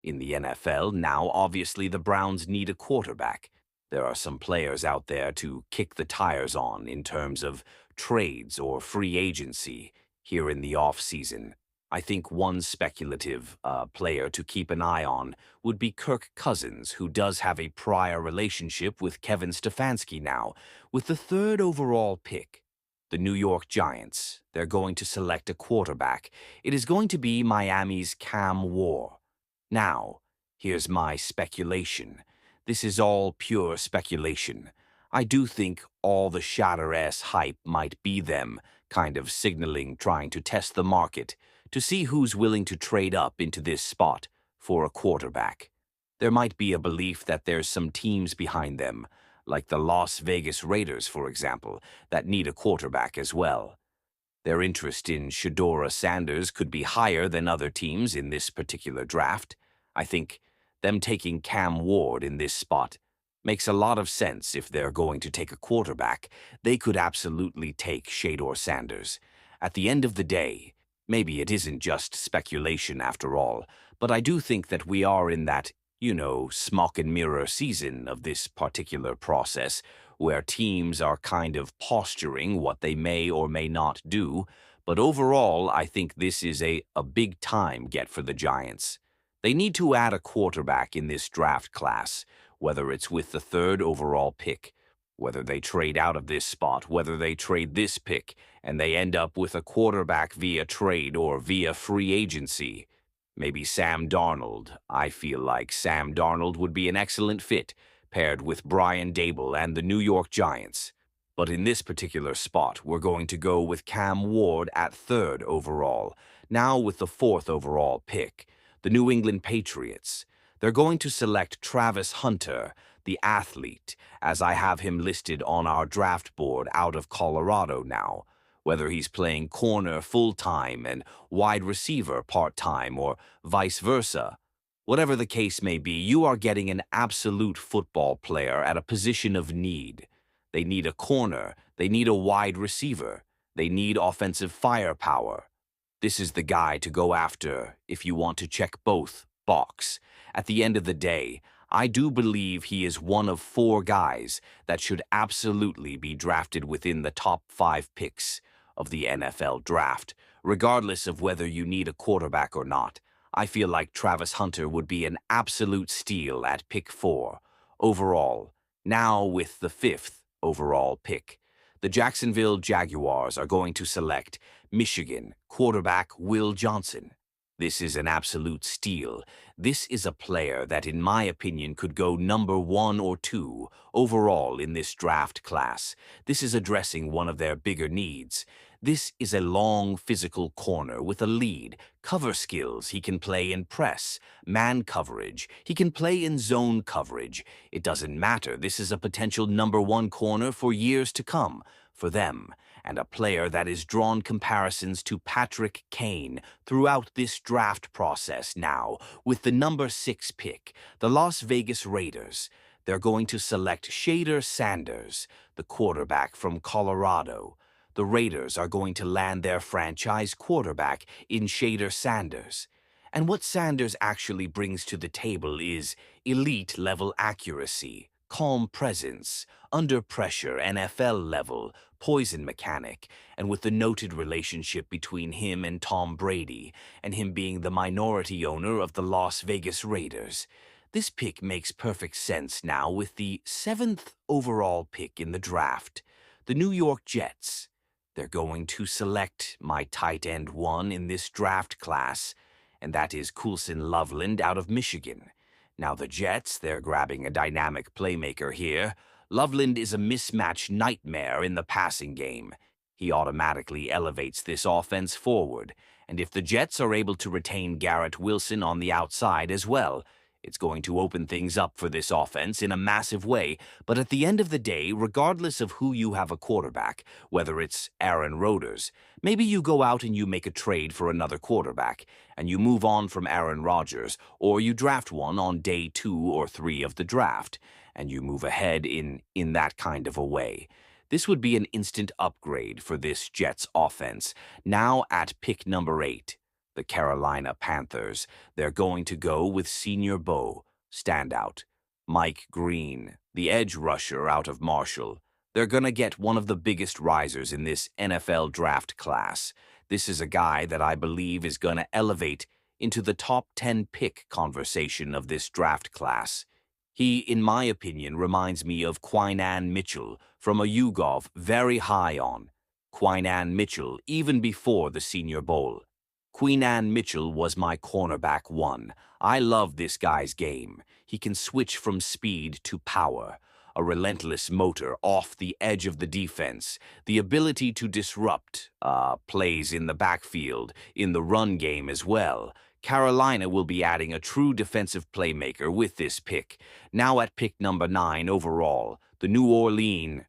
In the NFL, now obviously the Browns need a quarterback. There are some players out there to kick the tires on in terms of trades or free agency here in the offseason. I think one speculative player to keep an eye on would be Kirk Cousins, who does have a prior relationship with Kevin Stefanski now. With the third overall pick, the New York Giants, they're going to select a quarterback. It is going to be Miami's Cam Ward. Now, here's my speculation. This is all pure speculation. I do think all the Shedeur hype might be them kind of signaling trying to test the market to see who's willing to trade up into this spot for a quarterback. There might be a belief that there's some teams behind them, like the Las Vegas Raiders, for example, that need a quarterback as well. Their interest in Shedeur Sanders could be higher than other teams in this particular draft. I think them taking Cam Ward in this spot makes a lot of sense. If they're going to take a quarterback, they could absolutely take Shedeur Sanders. At the end of the day, maybe it isn't just speculation after all, but I do think that we are in that, smoke and mirror season of this particular process, where teams are kind of posturing what they may or may not do. But overall, I think this is a big time get for the Giants. They need to add a quarterback in this draft class, whether it's with the third overall pick, whether they trade out of this spot, whether they trade this pick, and they end up with a quarterback via trade or via free agency. Maybe Sam Darnold. I feel like Sam Darnold would be an excellent fit, paired with Brian Dable and the New York Giants. But in this particular spot, we're going to go with Cam Ward at third overall. Now with the fourth overall pick, the New England Patriots. They're going to select Travis Hunter, the athlete, as I have him listed on our draft board out of Colorado now. Whether he's playing corner full-time and wide receiver part-time or vice versa. Whatever the case may be, you are getting an absolute football player at a position of need. They need a corner, they need a wide receiver, they need offensive firepower. This is the guy to go after if you want to check both box. At the end of the day, I do believe he is one of four guys that should absolutely be drafted within the top 5 picks of the NFL draft, regardless of whether you need a quarterback or not. I feel like Travis Hunter would be an absolute steal at pick 4 overall. Now with the 5th overall pick, the Jacksonville Jaguars are going to select Michigan quarterback Will Johnson. This is an absolute steal. This is a player that, in my opinion, could go number 1 or 2 overall in this draft class. This is addressing one of their bigger needs. This is a long, physical corner with a lead, cover skills. He can play in press, man coverage. He can play in zone coverage. It doesn't matter. This is a potential number 1 corner for years to come for them, and a player that has drawn comparisons to Patrick Kane throughout this draft process now. With the number 6 pick, the Las Vegas Raiders, they're going to select Shedeur Sanders, the quarterback from Colorado. The Raiders are going to land their franchise quarterback in Shedeur Sanders. And what Sanders actually brings to the table is elite-level accuracy, calm presence, under pressure, NFL level, poison mechanic, and with the noted relationship between him and Tom Brady, and him being the minority owner of the Las Vegas Raiders. This pick makes perfect sense now with the 7th overall pick in the draft, the New York Jets. They're going to select my tight end 1 in this draft class, and that is Coulson Loveland out of Michigan. Now the Jets, they're grabbing a dynamic playmaker here. Loveland is a mismatch nightmare in the passing game. He automatically elevates this offense forward, and if the Jets are able to retain Garrett Wilson on the outside as well, it's going to open things up for this offense in a massive way. But at the end of the day, regardless of who you have a quarterback, whether it's Aaron Rodgers, maybe you go out and you make a trade for another quarterback, and you move on from Aaron Rodgers, or you draft one on day 2 or 3 of the draft, and you move ahead in that kind of a way. This would be an instant upgrade for this Jets offense. Now at pick number 8, the Carolina Panthers. They're going to go with Senior Bo, standout. Mike Green, the edge rusher out of Marshall. They're going to get one of the biggest risers in this NFL draft class. This is a guy that I believe is going to elevate into the top 10 pick conversation of this draft class. He, in my opinion, reminds me of Quinn Mitchell from a YouGov very high on. Quinn Mitchell, even before the Senior Bowl. Quinn Mitchell was my cornerback one. I love this guy's game. He can switch from speed to power, a relentless motor off the edge of the defense, the ability to disrupt plays in the backfield, in the run game as well. Carolina will be adding a true defensive playmaker with this pick. Now at pick number 9 overall, the New Orleans